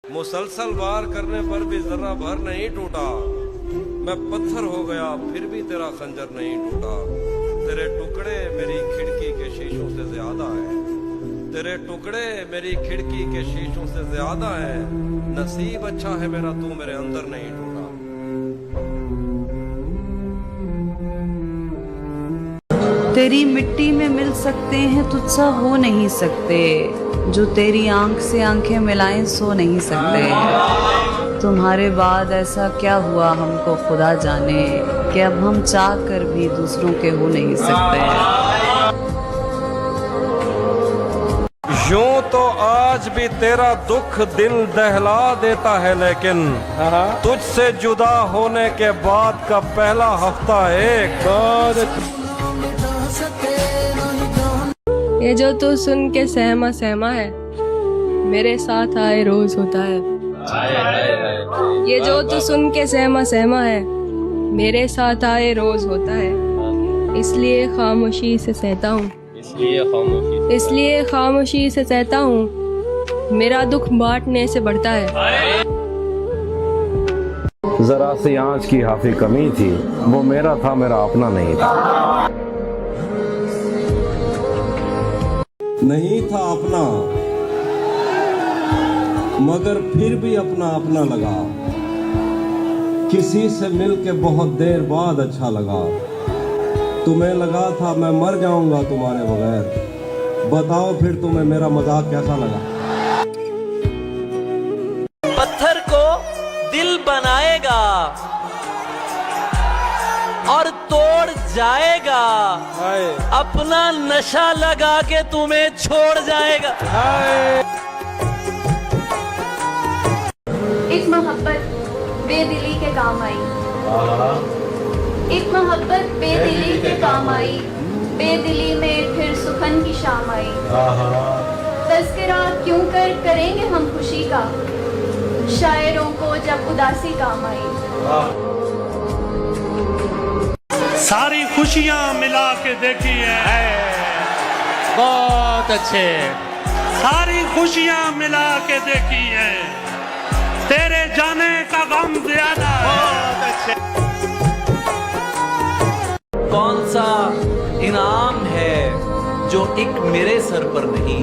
मुसलसल वार करने पर भी जरा भर नहीं टूटा, मैं पत्थर हो गया फिर भी तेरा खंजर नहीं टूटा। तेरे टुकड़े मेरी खिड़की के शीशों से ज्यादा है, तेरे टुकड़े मेरी खिड़की के शीशों से ज्यादा है। नसीब अच्छा है मेरा तू मेरे अंदर नहीं टूटा। तेरी मिट्टी में मिल सकते हैं तुझसा हो नहीं सकते, जो तेरी आंख से आंखें मिलाएं सो नहीं सकते। तुम्हारे बाद ऐसा क्या हुआ हमको खुदा जाने, कि अब हम चाह कर भी दूसरों के हो नहीं सकते। यूं तो आज भी तेरा दुख दिल दहला देता है, लेकिन तुझसे जुदा होने के बाद का पहला हफ्ता एक ये जो तू सुन के सहमा सहमा है, मेरे साथ आए रोज होता है। ये जो तू सुन के सहमा सहमा है, मेरे साथ आए रोज होता है। इसलिए खामोशी से सहता हूँ, इसलिए खामोशी से सहता हूँ। मेरा दुख बांटने से बढ़ता है। जरा सी आँच की हाफी कमी थी, वो मेरा था मेरा अपना नहीं था। नहीं था अपना मगर फिर भी अपना अपना लगा। किसी से मिलके बहुत देर बाद अच्छा लगा। तुम्हें लगा था मैं मर जाऊंगा तुम्हारे बगैर, बताओ फिर तुम्हें मेरा मजाक कैसा लगा। पत्थर को दिल बनाएगा और तोड़ जाएगा, अपना नशा लगा के तुम्हें छोड़ जाएगा। एक मोहब्बत बेदिली के काम आई, एक मोहब्बत बेदिली के काम आई। बेदिली में फिर सुखन की शाम आई। तज़किरा क्यों करेंगे हम खुशी का, शायरों को जब उदासी काम आई। सारी खुशियां मिला के देखी है, बहुत अच्छे। सारी खुशियां मिला के देखी है, तेरे जाने का गम ज्यादा है। कौन सा इनाम है जो एक मेरे सर पर नहीं,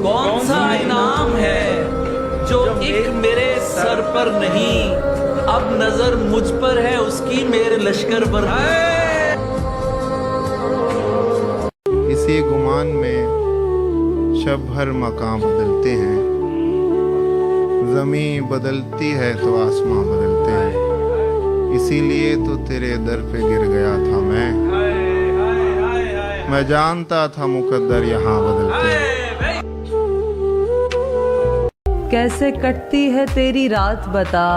कौन सा इनाम है जो एक मेरे सर पर नहीं। अब नजर मुझ पर है उसकी मेरे लश्कर पर है। इसी गुमान में शब भर मकाम बदलते हैं, ज़मीं बदलती है तो आसमां बदलते हैं। इसीलिए तो तेरे दर पे गिर गया था मैं जानता था मुकद्दर यहाँ बदलते हैं। कैसे कटती है तेरी रात बता,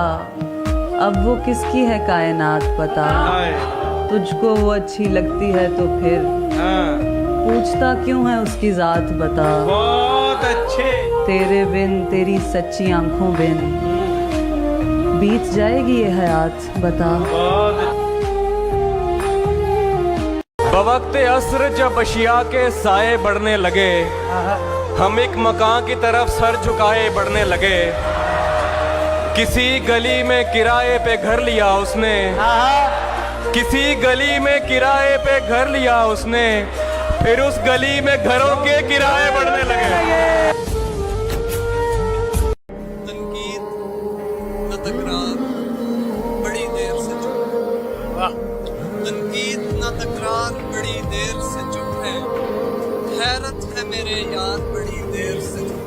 अब वो किसकी है कायनात पता। तुझको वो अच्छी लगती है तो फिर पूछता क्यों है उसकी जात बता। बहुत अच्छे। तेरे बिन तेरी सच्ची आंखों बिन बीत जाएगी ये हयात बता। बवक्ते असर जब अशिया के साए बढ़ने लगे, हम एक मकान की तरफ सर झुकाए बढ़ने लगे। किसी गली में किराए पे घर लिया उसने, किसी गली में किराए पे घर लिया उसने, फिर उस गली में घरों के किराए बढ़ने लगे। तनकीद न तकरार बड़ी देर से चुप, तनकीद न तकरार बड़ी देर से चुप है। हैरत है मेरे यार बड़ी देर से चुप।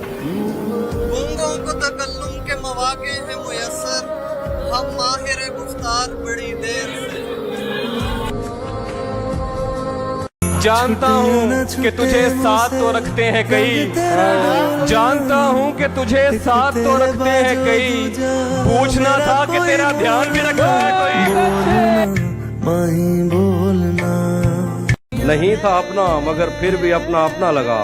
गूंगों को तकल्लुम के मौके हैं मुयस्सर, हम माहिर गुफ्तार बड़ी देर से। जानता हूँ कि तुझे साथ तो रखते हैं कई, जानता हूँ कि तुझे साथ तो रखते हैं कई। पूछना था कि तेरा ध्यान भी रखा है कोई। नहीं था अपना मगर फिर भी अपना अपना लगा।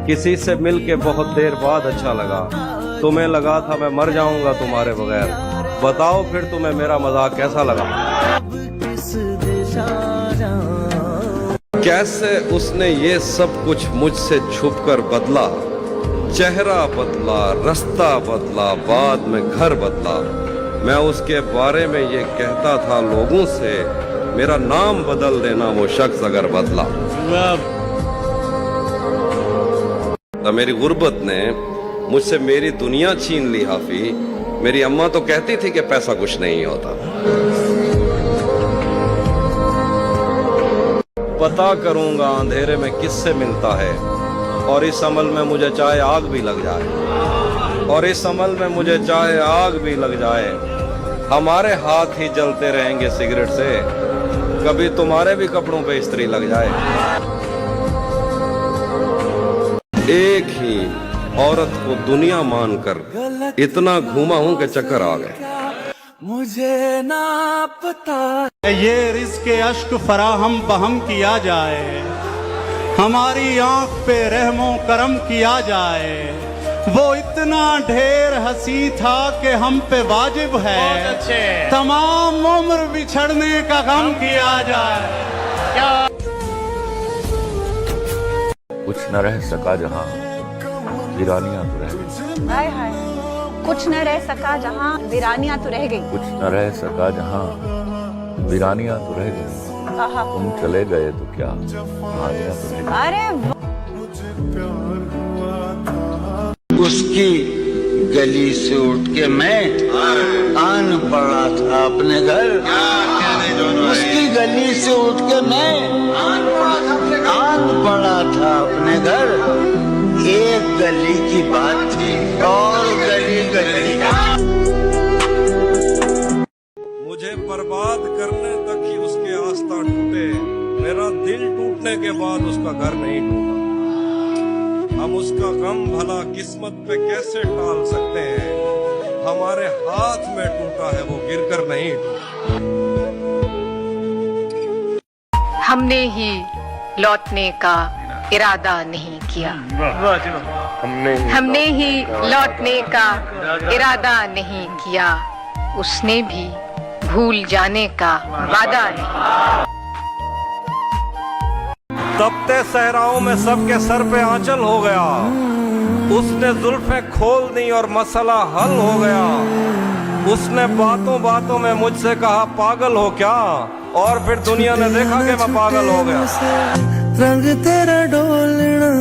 किसी से मिलके बहुत देर बाद अच्छा लगा। तुम्हें लगा था मैं मर जाऊंगा तुम्हारे बगैर, बताओ फिर तुम्हें मेरा मजाक कैसा लगा। कैसे उसने ये सब कुछ मुझसे छुपकर बदला, चेहरा बदला, रास्ता बदला, बाद में घर बदला। मैं उसके बारे में ये कहता था लोगों से, मेरा नाम बदल देना वो शख्स अगर बदला। तो मेरी गुर्बत ने मुझसे मेरी दुनिया छीन ली हाफी। मेरी अम्मा तो कहती थी कि पैसा कुछ नहीं होता। पता करूंगा अंधेरे में किससे मिलता है, और इस अमल में मुझे चाहे आग भी लग जाए, और इस अमल में मुझे चाहे आग भी लग जाए। हमारे हाथ ही जलते रहेंगे सिगरेट से, कभी तुम्हारे भी कपड़ों पे इस्त्री लग जाए। एक ही औरत को दुनिया मानकर इतना घूमा हूं कि चक्कर आ गए। मुझे ना पता ये रिज़्क़ अश्क फराहम बहम किया जाए, हमारी आंख पे रहमो करम किया जाए। वो इतना ढेर हंसी था कि हम पे वाजिब है तमाम उम्र बिछड़ने का गम किया जाए। कुछ न रह सका जहां वीरानियां तो रह गई। हाय हाय, कुछ न रह सका जहां वीरानियां तो रह गई। कुछ न रह सका जहां वीरानियां तो रह गई। तुम चले गए तो क्या कहानियां तो रह गई। अरे उसकी गली से उठ के मैं आन पड़ा था अपने घर। उसकी गली से उठ के मैं आन पड़ा था अपने घर। एक गली की बात थी और गली गली। मुझे बर्बाद करने तक ही उसके आस्था टूटे, मेरा दिल टूटने के बाद उसका घर नहीं टूटा। हम उसका गम भला किस्मत पे कैसे टाल सकते हैं, हमारे हाथ में टूटा है वो गिरकर नहीं टूटा। हमने ही लौटने का इरादा नहीं किया। हमने ही लौटने का इरादा नहीं किया, उसने भी भूल जाने का वादा नहीं। तपते सहराओं में सबके सर पे आंचल हो गया, उसने जुल्फें खोल दी और मसला हल हो गया। उसने बातों बातों में मुझसे कहा पागल हो क्या, और फिर दुनिया ने देखा कि मैं पागल हो गया। रंग तेरा डोलना।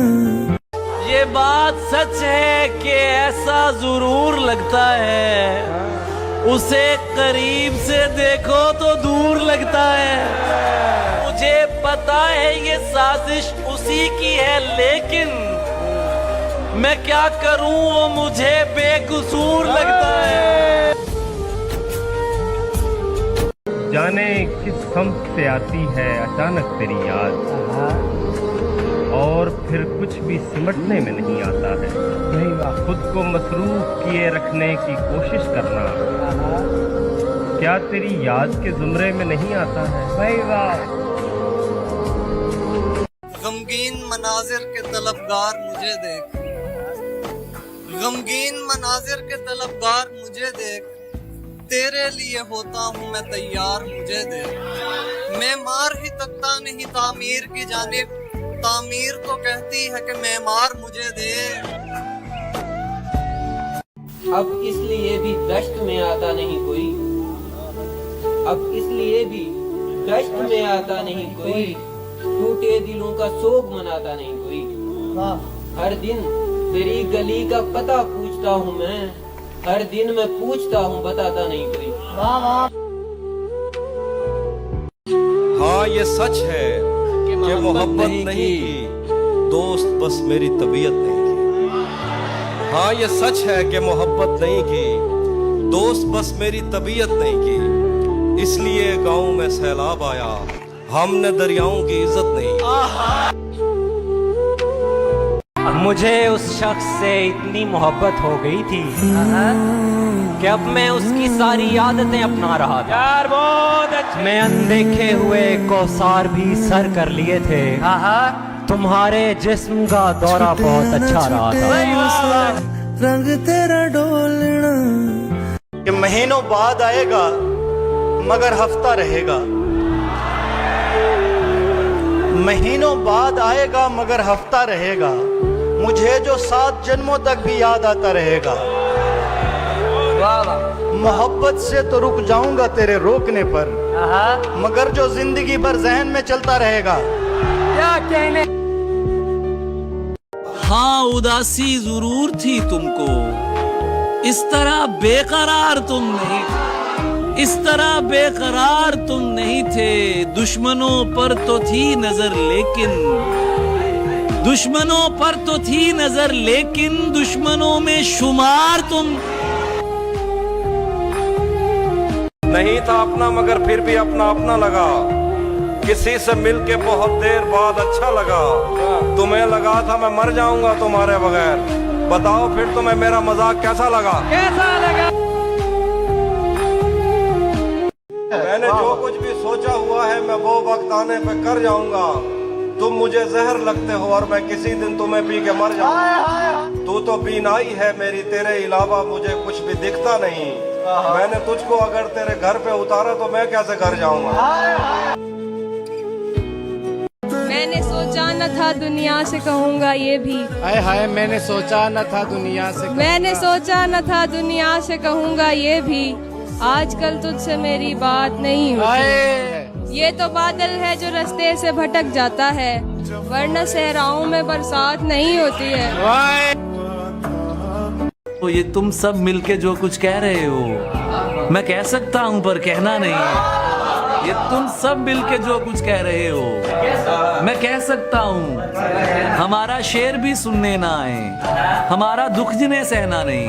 ये बात सच है कि ऐसा जरूर लगता है, उसे करीब से देखो तो दूर लगता है। मुझे पता है ये साजिश उसी की है, लेकिन मैं क्या करूं वो मुझे बेकसूर लगता है। जाने किस समत से आती है अचानक तेरी याद, और फिर कुछ भी सिमटने में नहीं आता है। खुद को मसरूफ किए रखने की कोशिश करना क्या तेरी याद के जुमरे में नहीं आता है। गमगीन मनाजिर के तलबगार मुझे देख, गमगीन मनाजिर के तलबगार मुझे देख। तेरे लिए होता हूँ मैं तैयार, मुझे देख। मैं मार ही तकता नहीं तामीर की जानिब, तामीर तो कहती है कि मेमार मुझे दे। अब इसलिए भी दश्त में आता नहीं कोई, अब इसलिए भी दश्त में आता नहीं कोई, टूटे दिलों का शोक मनाता नहीं कोई। हर दिन तेरी गली का पता पूछता हूँ मैं, हर दिन मैं पूछता हूँ बताता नहीं कोई। हाँ ये सच है कि मोहब्बत नहीं की, दोस्त बस मेरी तबीयत नहीं की। हाँ ये सच है कि मोहब्बत नहीं की, दोस्त बस मेरी तबीयत नहीं की। इसलिए गाँव में सैलाब आया, हमने दरियाओं की इज्जत नहीं की। मुझे उस शख्स से इतनी मोहब्बत हो गई थी कि अब मैं उसकी सारी आदतें अपना रहा था। यार बहुत अच्छा। मैं अनदेखे हुए कौसार भी सर कर लिए थे। तुम्हारे जिस्म का दौरा बहुत अच्छा रहा था। रंग तेरा डोलना। कि महीनों बाद आएगा मगर हफ्ता रहेगा, महीनों बाद आएगा मगर हफ्ता रहेगा। मुझे जो 7 जन्मों तक भी याद आता रहेगा। मोहब्बत से तो रुक जाऊंगा तेरे रोकने पर, मगर जो जिंदगी भर जहन में चलता रहेगा। क्या कहने। हाँ, उदासी जरूर थी तुमको, इस तरह बेकरार तुम नहीं, इस तरह बेकरार तुम नहीं थे। दुश्मनों पर तो थी नजर लेकिन, दुश्मनों पर तो थी नजर लेकिन दुश्मनों में शुमार तुम नहीं था अपना, मगर फिर भी अपना अपना लगा। किसी से मिलके बहुत देर बाद अच्छा लगा। तुम्हें लगा था मैं मर जाऊंगा तुम्हारे बगैर। बताओ फिर तुम्हें मेरा मजाक कैसा लगा? कैसा लगा? मैंने जो कुछ भी सोचा हुआ है मैं वो वक्त आने पे कर जाऊंगा। तुम मुझे जहर लगते हो और मैं किसी दिन तुम्हें पी के मर जाऊंगा। तू तो बीनाई है मेरी, तेरे अलावा मुझे कुछ भी दिखता नहीं। मैंने तुझको अगर तेरे घर पे उतारा तो मैं कैसे घर जाऊंगा? मैंने सोचा न था दुनिया से कहूँगा ये भी, हाय हाय मैंने सोचा न था दुनिया से, मैंने सोचा न था दुनिया से कहूँगा ये भी। आजकल तुझसे मेरी बात नहीं होती। ये तो बादल है जो रास्ते से भटक जाता है, वरना सहराओं में बरसात नहीं होती है। तो ये तुम सब मिलके जो कुछ कह रहे हो मैं कह सकता हूँ पर कहना नहीं। ये तुम सब मिलके जो कुछ कह रहे हो मैं कह सकता हूँ। हमारा शेर भी सुनने ना आए, हमारा दुख जिन्हें सहना नहीं।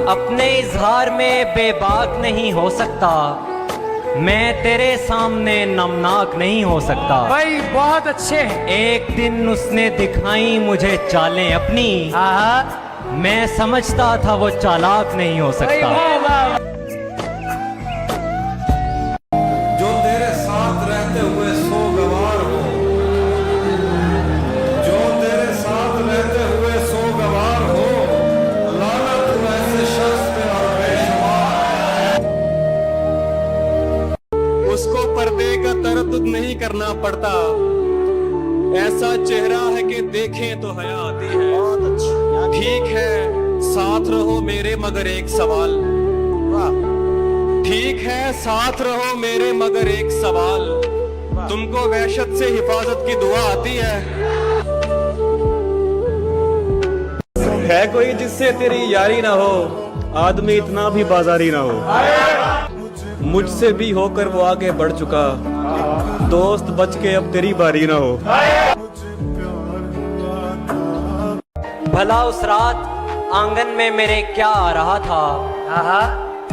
अपने इजहार में बेबाक नहीं हो सकता, मैं तेरे सामने नमनाक नहीं हो सकता। भाई बहुत अच्छे। एक दिन उसने दिखाई मुझे चालें अपनी, मैं समझता था वो चालाक नहीं हो सकता। जो तेरे साथ रहते हुए सो गवार हो, जो तेरे साथ रहते हुए सो गवार हो, लानत तू ऐसे शख्स पे और बेशुमार। उसको पर्दे का तरद्दुद नहीं करना पड़ता, ऐसा चेहरा है कि देखें तो हया आती है। ठीक है साथ रहो मेरे मगर एक सवाल, ठीक है साथ रहो मेरे मगर एक सवाल। तुमको वहशत से हिफाजत की दुआ आती है कोई जिससे तेरी यारी ना हो, आदमी इतना भी बाजारी ना हो। मुझसे भी होकर वो आगे बढ़ चुका, दोस्त बच के अब तेरी बारी ना हो। भला उस रात आंगन में मेरे क्या आ रहा था,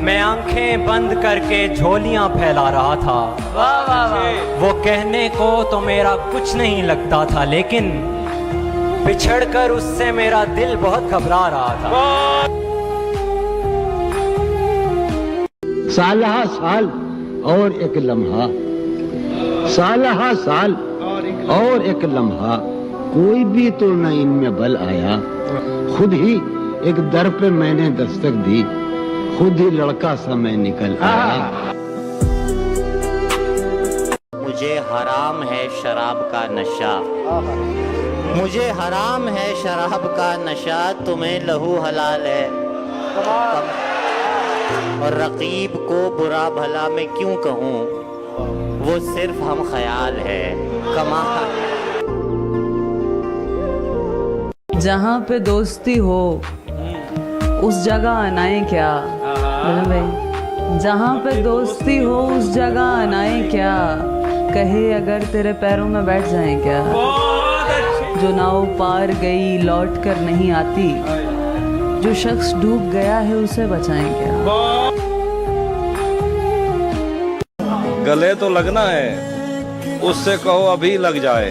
मैं आंखें बंद करके झोलियां फैला रहा था। वो कहने को तो मेरा कुछ नहीं लगता था, लेकिन बिछड़कर उससे मेरा दिल बहुत घबरा रहा था। सालहा साल और एक लम्हा, सालहा साल और एक लम्हा, कोई भी तो न इनमें बल आया। खुद ही एक दर पे मैंने दस्तक दी, खुद ही लड़का सा मैं निकल आया। मुझे हराम है शराब का नशा, मुझे हराम है शराब का नशा, तुम्हें लहू हलाल है। और रकीब को बुरा भला मैं क्यों कहूँ, वो सिर्फ हम ख्याल है कमाल। जहाँ पे दोस्ती हो उस जगह आनाए क्या, बोले भाई, जहाँ पे दोस्ती हो उस जगह आनाए क्या, कहे अगर तेरे पैरों में बैठ जाए क्या। जो नाव पार गई लौट कर नहीं आती, जो शख्स डूब गया है उसे बचाएं क्या। गले तो लगना है, उससे कहो अभी लग जाए,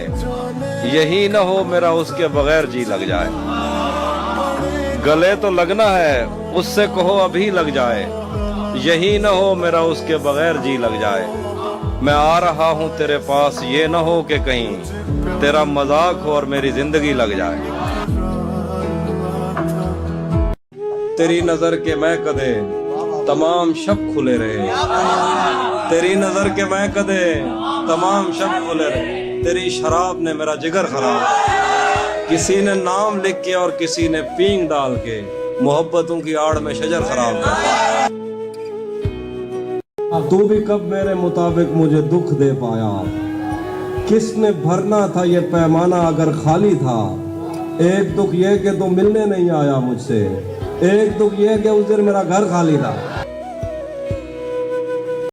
यही न हो मेरा उसके बगैर जी लग जाए। गले तो लगना है, उससे कहो अभी लग जाए, यही न हो मेरा उसके बगैर जी लग जाए। मैं आ रहा हूँ तेरे पास, ये न हो कि कहीं तेरा मजाक हो और मेरी जिंदगी लग जाए। तेरी नजर के मैं कदे तमाम शब खुले रहे, तेरी नजर के मैं कदे तमाम शब खुले रहे। तेरी शराब ने मेरा जिगर खराब। किसी ने नाम लिख के और किसी ने पींग डाल के मोहब्बतों की आड़ में शजर खराब कर। तू भी कब मेरे मुताबिक मुझे दुख दे पाया। किसने भरना था ये पैमाना अगर खाली था। एक दुख ये कि तू मिलने नहीं आया मुझसे, एक दुख ये कि उस दिन मेरा घर खाली था।